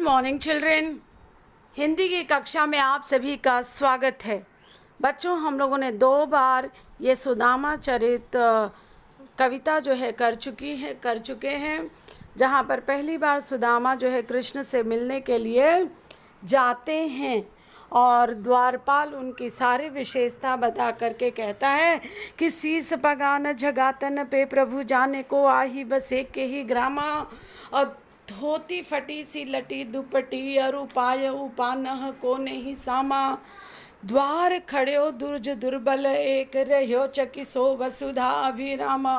Morning children. Hindi की कक्षा में आप सभी का स्वागत है। बच्चों, हम लोगों ने 2 बार ये सुदामा चरित कविता जो है कर चुके हैं, जहाँ पर पहली बार सुदामा जो है कृष्ण से मिलने के लिए जाते हैं और द्वारपाल उनकी सारी विशेषता बता करके कहता है कि शीस पगान झगातन पे प्रभु जाने को आही बस एक के ही ग्रामा, और धोती फटी सी लटी दुपटी और उपाय उपानह को नहीं सामा, द्वार खड़्यो दुर्ज दुर्बल एक रह्यो चकिसो वसुधा अभिरामा,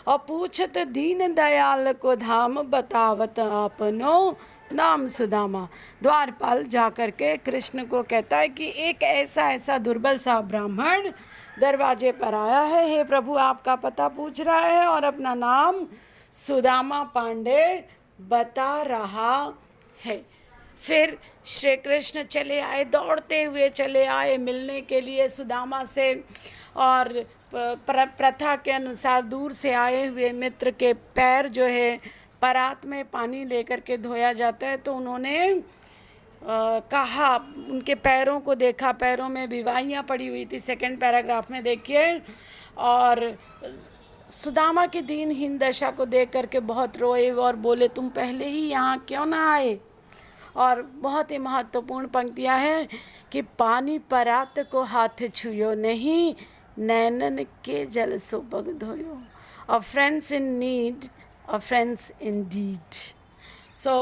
और पूछत दीन दयाल को धाम बतावत आपनो नाम सुदामा। द्वारपाल जाकर के कृष्ण को कहता है कि एक ऐसा दुर्बल सा ब्राह्मण दरवाजे पर आया है, हे प्रभु आपका पता पूछ रहा है और अपना नाम सुदामा पांडे बता रहा है। फिर श्री कृष्ण चले आए, दौड़ते हुए चले आए मिलने के लिए सुदामा से, और प्रथा के अनुसार दूर से आए हुए मित्र के पैर जो है परात में पानी लेकर के धोया जाता है, तो उन्होंने कहा, उनके पैरों को देखा, पैरों में विवाहियाँ पड़ी हुई थी, सेकंड पैराग्राफ में देखिए, और सुदामा की दीनहीन दशा को देख करके बहुत रोए और बोले तुम पहले ही यहाँ क्यों ना आए। और बहुत ही महत्वपूर्ण पंक्तियाँ हैं कि पानी परात को हाथ छुयो नहीं, नैनन के जल सो पग धोयो, और फ्रेंड्स इन नीड और फ्रेंड्स इन डीड। सो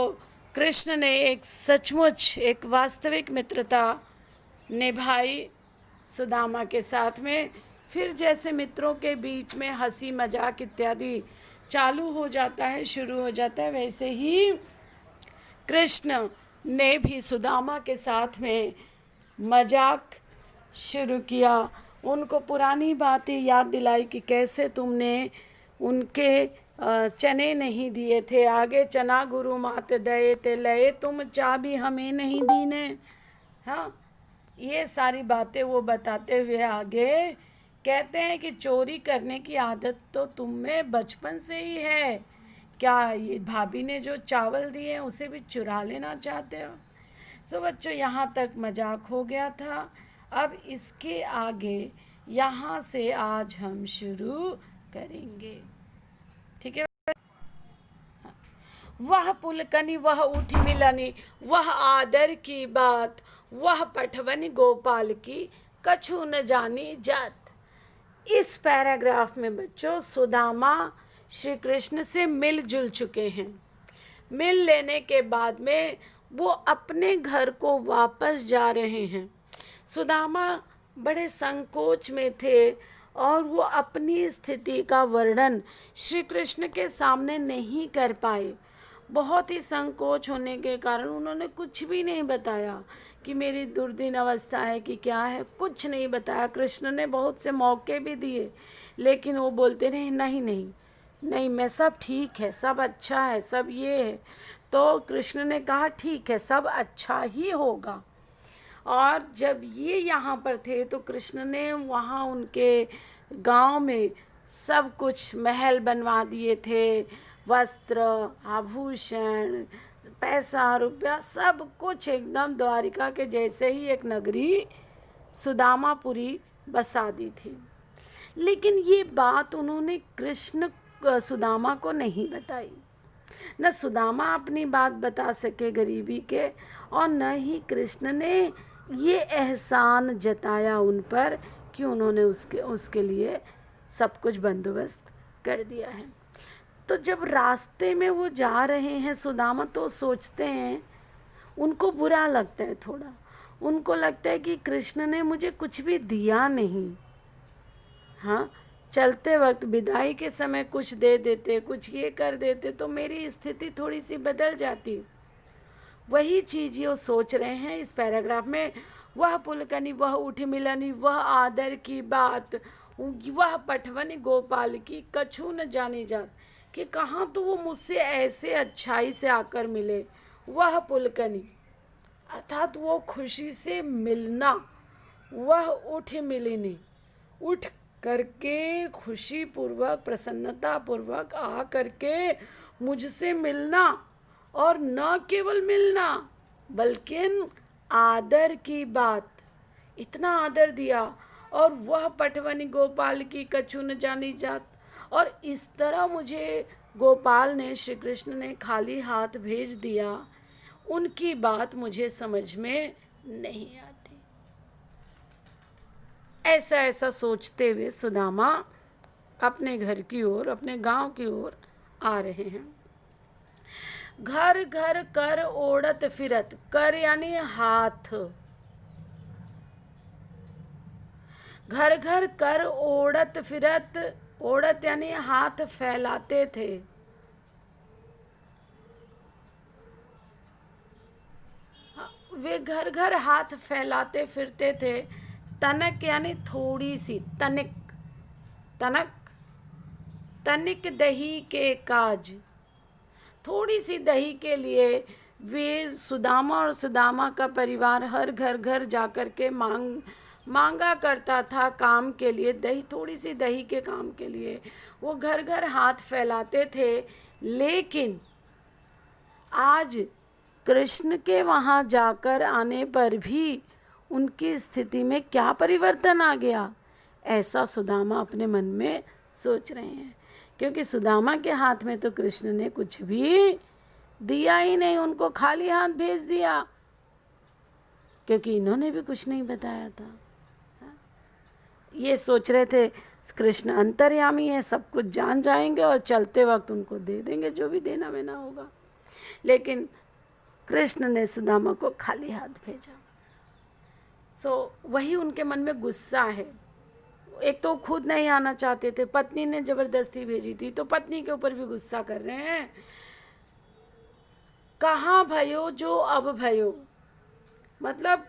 कृष्ण ने एक सचमुच एक वास्तविक मित्रता निभाई सुदामा के साथ में। फिर जैसे मित्रों के बीच में हंसी मजाक इत्यादि चालू हो जाता है, शुरू हो जाता है, वैसे ही कृष्ण ने भी सुदामा के साथ में मजाक शुरू किया। उनको पुरानी बातें याद दिलाई कि कैसे तुमने उनके चने नहीं दिए थे, आगे चना गुरु मात दए ते लए, तुम चाबी हमें नहीं दीने। हाँ, ये सारी बातें वो बताते हुए आगे कहते हैं कि चोरी करने की आदत तो तुम में बचपन से ही है, क्या ये भाभी ने जो चावल दिए उसे भी चुरा लेना चाहते हो। सो बच्चों, यहाँ तक मजाक हो गया था। अब इसके आगे यहाँ से आज हम शुरू करेंगे, ठीक है। वह पुलकनी वह उठी मिलनी, वह आदर की बात, वह पठवनी गोपाल की कछु न जानी जात। इस पैराग्राफ में बच्चों सुदामा श्री कृष्ण से मिलजुल चुके हैं। मिल लेने के बाद में वो अपने घर को वापस जा रहे हैं। सुदामा बड़े संकोच में थे और वो अपनी स्थिति का वर्णन श्री कृष्ण के सामने नहीं कर पाए। बहुत ही संकोच होने के कारण उन्होंने कुछ भी नहीं बताया कि मेरी दुर्दिन अवस्था है कि क्या है, कुछ नहीं बताया। कृष्ण ने बहुत से मौके भी दिए, लेकिन वो बोलते रहे नहीं नहीं नहीं, मैं सब ठीक है, सब अच्छा है, सब ये है। तो कृष्ण ने कहा ठीक है, सब अच्छा ही होगा। और जब ये यहाँ पर थे तो कृष्ण ने वहाँ उनके गांव में सब कुछ महल बनवा दिए थे, वस्त्र आभूषण पैसा रुपया सब कुछ एकदम द्वारिका के जैसे ही एक नगरी सुदामापुरी बसा दी थी। लेकिन ये बात उन्होंने कृष्ण सुदामा को नहीं बताई। न सुदामा अपनी बात बता सके गरीबी के, और न ही कृष्ण ने ये एहसान जताया उन पर कि उन्होंने उसके लिए सब कुछ बंदोबस्त कर दिया है। तो जब रास्ते में वो जा रहे हैं सुदामा, तो सोचते हैं, उनको बुरा लगता है थोड़ा, उनको लगता है कि कृष्ण ने मुझे कुछ भी दिया नहीं। हाँ, चलते वक्त विदाई के समय कुछ दे देते, कुछ ये कर देते तो मेरी स्थिति थोड़ी सी बदल जाती। वही चीज़ ये सोच रहे हैं इस पैराग्राफ में। वह पुलकनी वह उठ मिलनी, वह आदर की बात, वह पठवनी गोपाल की कछु न जानी जात, कि कहाँ तो वो मुझसे ऐसे अच्छाई से आकर मिले। वह पुलकनी अर्थात वो खुशी से मिलना, वह उठ मिलनी, उठ करके खुशी पूर्वक प्रसन्नता पूर्वक आ करके मुझसे मिलना, और न केवल मिलना बल्कि आदर की बात, इतना आदर दिया। और वह पटवनी गोपाल की कछु न जानी जात। और इस तरह मुझे गोपाल ने, श्री कृष्ण ने खाली हाथ भेज दिया, उनकी बात मुझे समझ में नहीं आती। ऐसा ऐसा सोचते हुए सुदामा अपने घर की ओर, अपने गांव की ओर आ रहे हैं। घर घर कर ओढ़त फिरत, कर यानी हाथ, घर घर कर ओढ़त फिरत, ओढ़त यानी हाथ फैलाते थे। वे घर घर हाथ फैलाते फिरते थे। तनक यानी थोड़ी सी, तनिक, तनक, तनिक दही के काज, थोड़ी सी दही के लिए वे सुदामा और सुदामा का परिवार हर घर घर जाकर के मांगा करता था काम के लिए, दही, थोड़ी सी दही के काम के लिए वो घर घर हाथ फैलाते थे। लेकिन आज कृष्ण के वहाँ जाकर आने पर भी उनकी स्थिति में क्या परिवर्तन आ गया, ऐसा सुदामा अपने मन में सोच रहे हैं। क्योंकि सुदामा के हाथ में तो कृष्ण ने कुछ भी दिया ही नहीं, उनको खाली हाथ भेज दिया, क्योंकि इन्होंने भी कुछ नहीं बताया था। ये सोच रहे थे कृष्ण अंतर्यामी है, सब कुछ जान जाएंगे और चलते वक्त उनको दे देंगे जो भी देना वेना होगा। लेकिन कृष्ण ने सुदामा को खाली हाथ भेजा। वही उनके मन में गुस्सा है। एक तो खुद नहीं आना चाहते थे, पत्नी ने जबरदस्ती भेजी थी, तो पत्नी के ऊपर भी गुस्सा कर रहे हैं। कहाँ भयो जो अब भयो, मतलब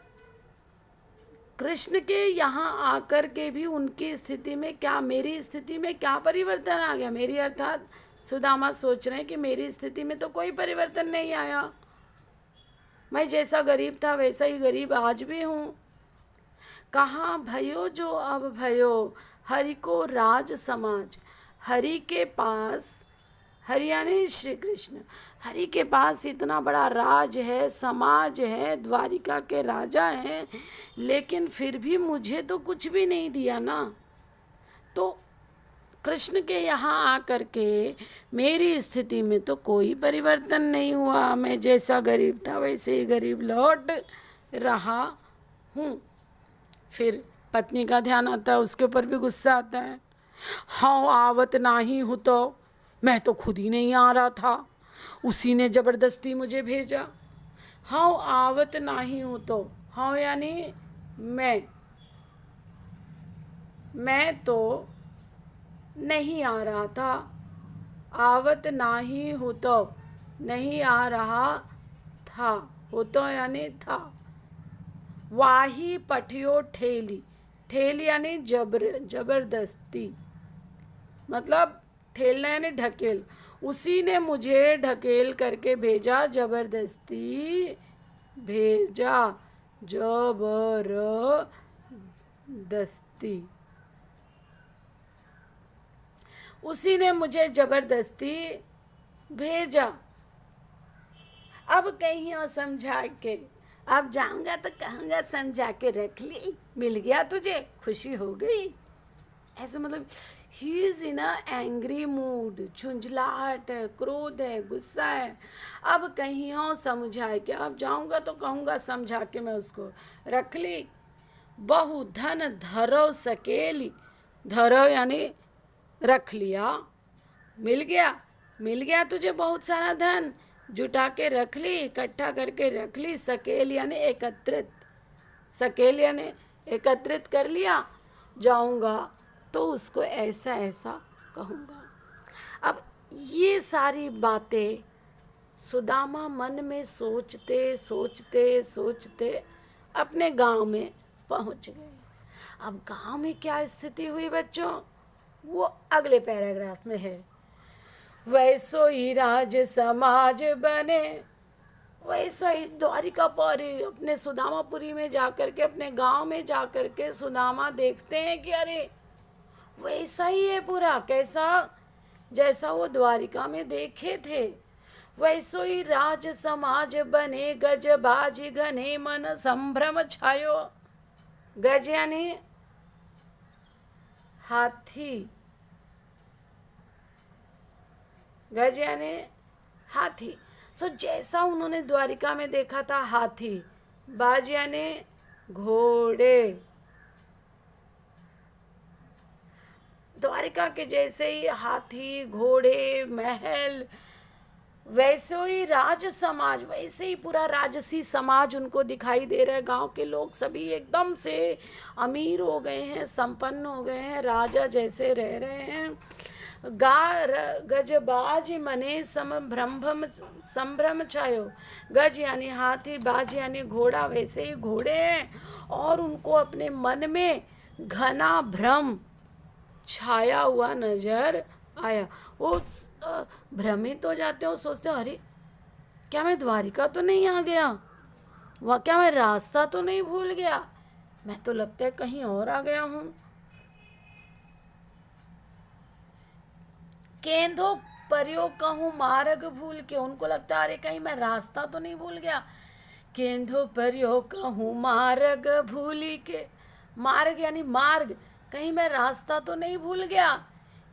कृष्ण के यहाँ आकर के भी उनकी स्थिति में क्या, मेरी स्थिति में क्या परिवर्तन आ गया। मेरी अर्थात सुदामा सोच रहे हैं कि मेरी स्थिति में तो कोई परिवर्तन नहीं आया, मैं जैसा गरीब था वैसा ही गरीब आज भी हूँ। कहाँ भयो जो अब भयो, हरि को राज समाज, हरि के पास, हरि यानी श्री कृष्ण, हरि के पास इतना बड़ा राज है, समाज है, द्वारिका के राजा हैं, लेकिन फिर भी मुझे तो कुछ भी नहीं दिया ना। तो कृष्ण के यहाँ आकर के मेरी स्थिति में तो कोई परिवर्तन नहीं हुआ, मैं जैसा गरीब था वैसे ही गरीब लौट रहा हूँ। फिर पत्नी का ध्यान आता है, उसके ऊपर भी गुस्सा आता है। हाँ आवत नाही हूँ, तो मैं तो खुद ही नहीं आ रहा था, उसी ने जबरदस्ती मुझे भेजा। हाँ आवत नाही हूँ, तो हाँ यानी मैं तो नहीं आ रहा था, आवत नाही हूँ तो नहीं आ रहा था, हो तो यानी था। वाही पठियो ठेली, ठेली यानी जबरदस्ती, मतलब ठेलना यानी ढकेल, उसी ने मुझे ढकेल करके भेजा, जबरदस्ती भेजा, जबरदस्ती, उसी ने मुझे जबरदस्ती भेजा। अब कहीं और समझा के, अब जाऊंगा तो कहूँगा समझा के रख ली, मिल गया तुझे, खुशी हो गई, ऐसे मतलब he is in a angry mood, झुंझलाहट है, क्रोध है, गुस्सा है। अब कहीं और समझा के, अब जाऊंगा तो कहूँगा समझा के मैं उसको रख ली। बहु धन धरो सकेली, धरो यानी रख लिया, मिल गया तुझे बहुत सारा धन, जुटा के रख ली, इकट्ठा करके रख ली। सकेल यानी एकत्रित, सकेल यानी एकत्रित कर लिया, जाऊंगा तो उसको ऐसा ऐसा कहूँगा। अब ये सारी बातें सुदामा मन में सोचते सोचते सोचते अपने गांव में पहुंच गए। अब गांव में क्या स्थिति हुई बच्चों, वो अगले पैराग्राफ में है। वैसो ही राज समाज बने, वैसा ही द्वारिकापुरी, अपने सुदामापुरी में जाकर के, अपने गांव में जाकर के सुदामा देखते हैं कि अरे वैसा ही है पूरा, कैसा, जैसा वो द्वारिका में देखे थे, वैसो ही राज समाज बने, गज बाज घने मन संभ्रम छायो। गज यानी हाथी, गज यानी हाथी। सो जैसा उन्होंने द्वारिका में देखा था हाथी, बाज यानी घोड़े, द्वारिका के जैसे ही हाथी घोड़े महल, वैसे ही राज समाज, वैसे ही पूरा राजसी समाज उनको दिखाई दे रहा है। गांव के लोग सभी एकदम से अमीर हो गए हैं, संपन्न हो गए हैं, राजा जैसे रह रहे हैं। गजबाज मने संभ्रम छायो। गज यानी हाथी, बाज यानी घोड़ा, वैसे ही घोड़े हैं और उनको अपने मन में घना भ्रम छाया हुआ नजर आया। वो भ्रमित हो जाते हो, सोचते हो अरे क्या मैं द्वारिका तो नहीं आ गया, वह क्या मैं रास्ता तो नहीं भूल गया, मैं तो लगता है कहीं और आ गया हूं। केंधो परियो कहूँ मार्ग भूल के, उनको लगता है अरे कहीं मैं रास्ता तो नहीं भूल गया। केंधो परियो कहूँ मार्ग भूली के, मार्ग यानी मार्ग, कहीं मैं रास्ता तो नहीं भूल गया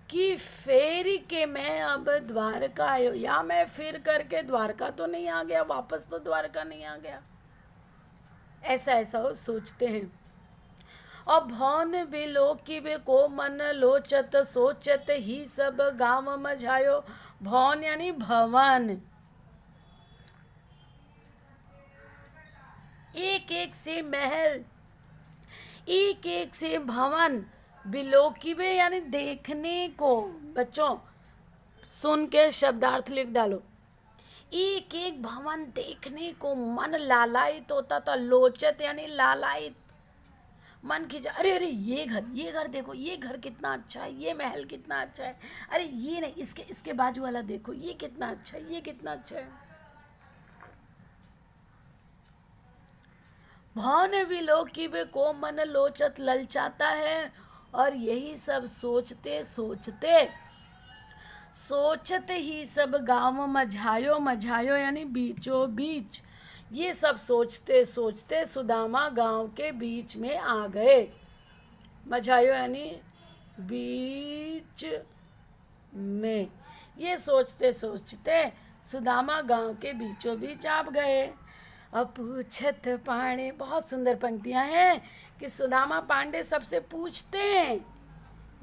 कि फेरी के मैं अब द्वारका आयो, या मैं फिर करके द्वारका तो नहीं आ गया, वापस तो द्वारका नहीं आ गया। ऐसा ऐसा वो सोचते हैं। और भौन बिलोकी बे को मन लोचत, सोचत ही सब गांव मझायो। भौन यानी भवन, एक एक से महल, एक एक से भवन, बिलोकी बे यानी देखने को। बच्चों सुन के शब्दार्थ लिख डालो। एक एक भवन देखने को मन लालायित होता था। लोचत यानी लालायित, मन खींचा, अरे अरे ये घर देखो, ये घर कितना अच्छा है, ये महल कितना अच्छा है, अरे ये नहीं, इसके बाजू वाला देखो, ये कितना अच्छा है, ये कितना अच्छा है। भौन विलोकी बे को मन लोचत ललचाता है। और यही सब सोचते सोचते, सोचते ही सब गांव मझायो, मझायो यानी बीचों बीच, ये सब सोचते सोचते सुदामा गांव के बीच में आ गए। मझायो यानी बीच में, ये सोचते सोचते सुदामा गांव के बीचों बीच आप गए। अब पूछत पांडे, बहुत सुंदर पंक्तियां हैं कि सुदामा पांडे सबसे पूछते हैं,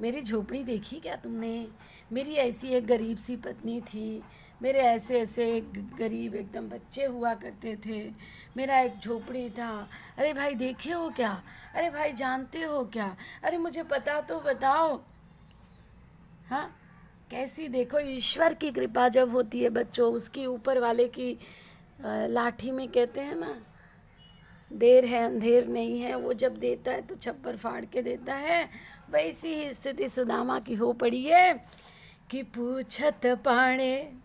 मेरी झोपड़ी देखी क्या तुमने, मेरी ऐसी एक गरीब सी पत्नी थी, मेरे ऐसे ऐसे गरीब एकदम बच्चे हुआ करते थे, मेरा एक झोपड़ी था, अरे भाई देखे हो क्या, अरे भाई जानते हो क्या, अरे मुझे पता तो बताओ। हाँ, कैसी देखो ईश्वर की कृपा जब होती है बच्चों, उसकी ऊपर वाले की लाठी में कहते हैं ना, देर है अंधेर नहीं है, वो जब देता है तो छप्पर फाड़ के देता है। वैसी ही स्थिति सुदामा की हो पड़ी है कि पूछत पाणे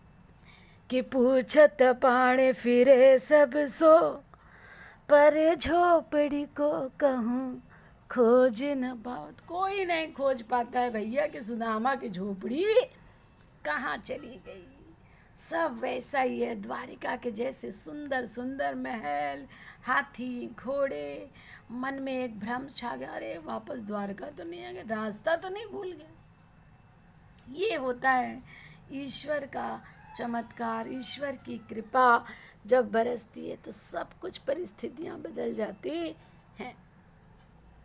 फिरे सब सो, पर झोपड़ी को कहूँ खोज न पावत। कोई नहीं खोज पाता है भैया कि सुदामा की झोपड़ी कहाँ चली गई। सब वैसा ही है, द्वारिका के जैसे सुंदर सुंदर महल, हाथी घोड़े, मन में एक भ्रम छा गया, अरे वापस द्वारका तो नहीं आ गया, रास्ता तो नहीं भूल गया। ये होता है ईश्वर का चमत्कार, ईश्वर की कृपा जब बरसती है तो सब कुछ परिस्थितियां बदल जाती हैं,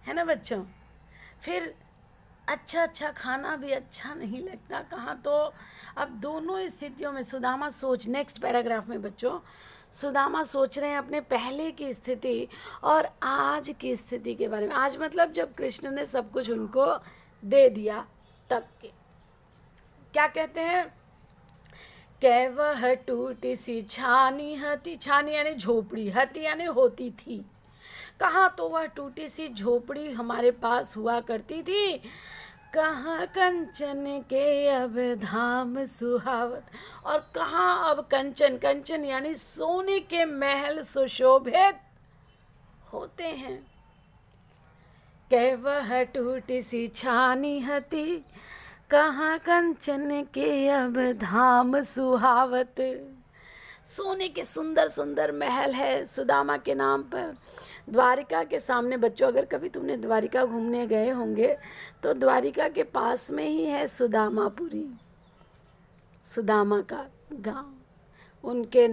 है ना बच्चों। फिर अच्छा खाना भी अच्छा नहीं लगता, कहाँ तो अब दोनों स्थितियों में सुदामा सोच, नेक्स्ट पैराग्राफ में बच्चों सुदामा सोच रहे हैं अपने पहले की स्थिति और आज की स्थिति के बारे में। आज मतलब जब कृष्ण ने सब कुछ उनको दे दिया तब के। क्या कहते हैं, वह टूटी सी छानी हती, छानी यानी झोपड़ी, हती यानी होती थी। कहाँ तो वह टूटी सी झोपड़ी हमारे पास हुआ करती थी, कहाँ कंचन के अब धाम सुहावत, और कहाँ अब कंचन, कंचन यानी सोने के महल सुशोभित होते हैं। वह टूटी सी छानी हती, कहाँ कंचन के अब धाम सुहावत, सोने के सुंदर सुंदर महल है सुदामा के नाम पर। द्वारिका के सामने बच्चों, अगर कभी तुमने द्वारिका घूमने गए होंगे तो द्वारिका के पास में ही है सुदामापुरी, सुदामा का गांव। उनके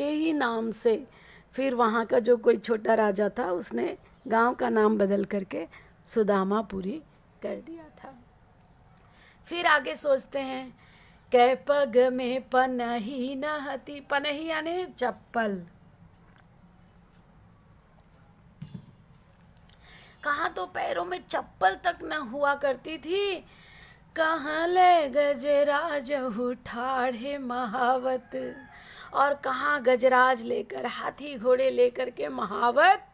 ही नाम से फिर वहाँ का जो कोई छोटा राजा था उसने गांव का नाम बदल करके सुदामापुरी कर दिया था। फिर आगे सोचते हैं, कै पग में पनही नहती, पनही यानी चप्पल। कहाँ तो पैरों में चप्पल तक न हुआ करती थी। कहाँ ले गजराज ठाढ़े महावत, और कहाँ गजराज लेकर, हाथी घोड़े लेकर के महावत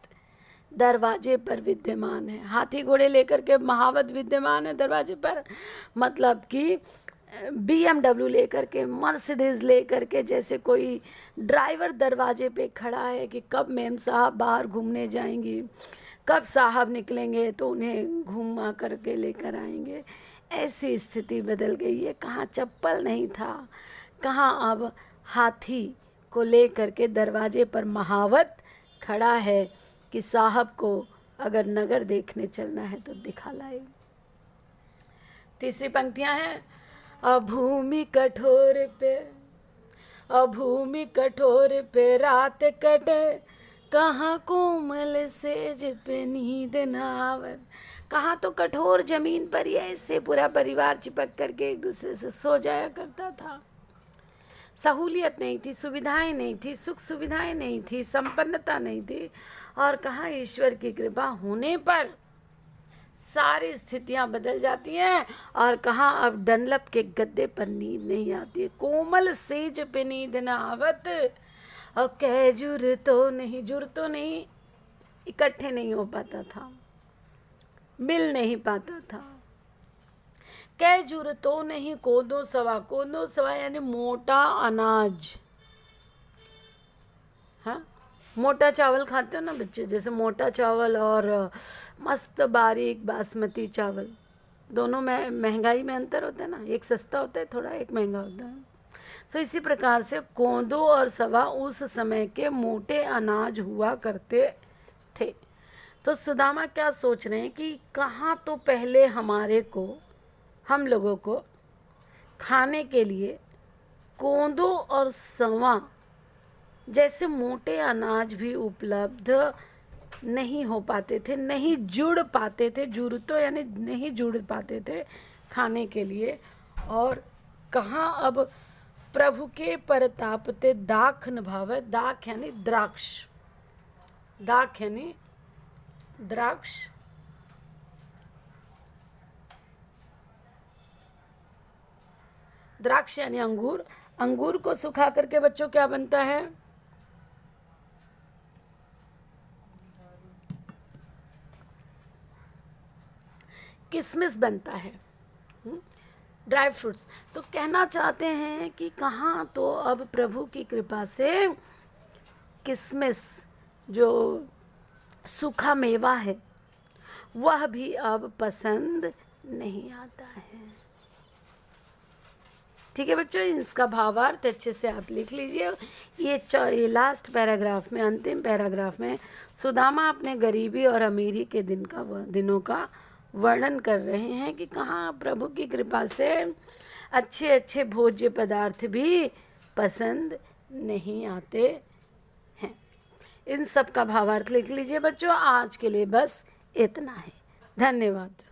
दरवाजे पर विद्यमान है। हाथी घोड़े लेकर के महावत विद्यमान है दरवाजे पर, मतलब कि BMW लेकर के, मर्सिडीज लेकर के, जैसे कोई ड्राइवर दरवाजे पे खड़ा है कि कब मेम साहब बाहर घूमने जाएंगी, कब साहब निकलेंगे तो उन्हें घुमा करके लेकर आएंगे। ऐसी स्थिति बदल गई है। कहाँ चप्पल नहीं था, कहाँ अब हाथी को लेकर के दरवाजे पर महावत खड़ा है कि साहब को अगर नगर देखने चलना है तो दिखा लाए। तीसरी पंक्तियां हैं, अभूमि कठोर पे रात कटे, कहाँ कोमल सेज पे नींद न आवत। कहाँ तो कठोर जमीन पर ही ऐसे पूरा परिवार चिपक करके एक दूसरे से सो जाया करता था। सहूलियत नहीं थी, सुविधाएं नहीं थी, सुख सुविधाएं नहीं थी, संपन्नता नहीं थी। और कहाँ ईश्वर की कृपा होने पर सारी स्थितियां बदल जाती हैं। और कहाँ अब डनलप के गद्दे पर नींद नहीं आती है, कोमल सेज पे नींद न आवत। और कह जुर तो नहीं इकट्ठे नहीं हो पाता था, मिल नहीं पाता था। कह जुर तो नहीं, कोदो सवा यानी मोटा अनाज। हाँ, मोटा चावल खाते हो ना बच्चे, जैसे मोटा चावल और मस्त बारीक बासमती चावल, दोनों में महंगाई में अंतर होता है ना, एक सस्ता होता है थोड़ा, एक महंगा होता है। तो इसी प्रकार से कोदो और सवा उस समय के मोटे अनाज हुआ करते थे। तो सुदामा क्या सोच रहे हैं कि कहाँ तो पहले हम लोगों को खाने के लिए कोदो और सवा जैसे मोटे अनाज भी उपलब्ध नहीं हो पाते थे, नहीं जुड़ पाते थे, जुड़तो यानी नहीं जुड़ पाते थे खाने के लिए। और कहाँ अब प्रभु के परताप ते दाख नभावे, दाख यानी द्राक्ष, दाख यानी द्राक्ष, द्राक्ष यानी अंगूर। अंगूर को सुखा करके बच्चों क्या बनता है, किशमिश बनता है, ड्राई फ्रूट्स। तो कहना चाहते हैं कि कहाँ तो अब प्रभु की कृपा से किशमिश जो सूखा मेवा है वह भी अब पसंद नहीं आता है। ठीक है बच्चों, इसका भावार्थ अच्छे से आप लिख लीजिए। ये लास्ट पैराग्राफ में, अंतिम पैराग्राफ में सुदामा अपने गरीबी और अमीरी के दिनों का वर्णन कर रहे हैं कि कहाँ प्रभु की कृपा से अच्छे अच्छे भोज्य पदार्थ भी पसंद नहीं आते हैं। इन सब का भावार्थ लिख लीजिए बच्चों। आज के लिए बस इतना है। धन्यवाद।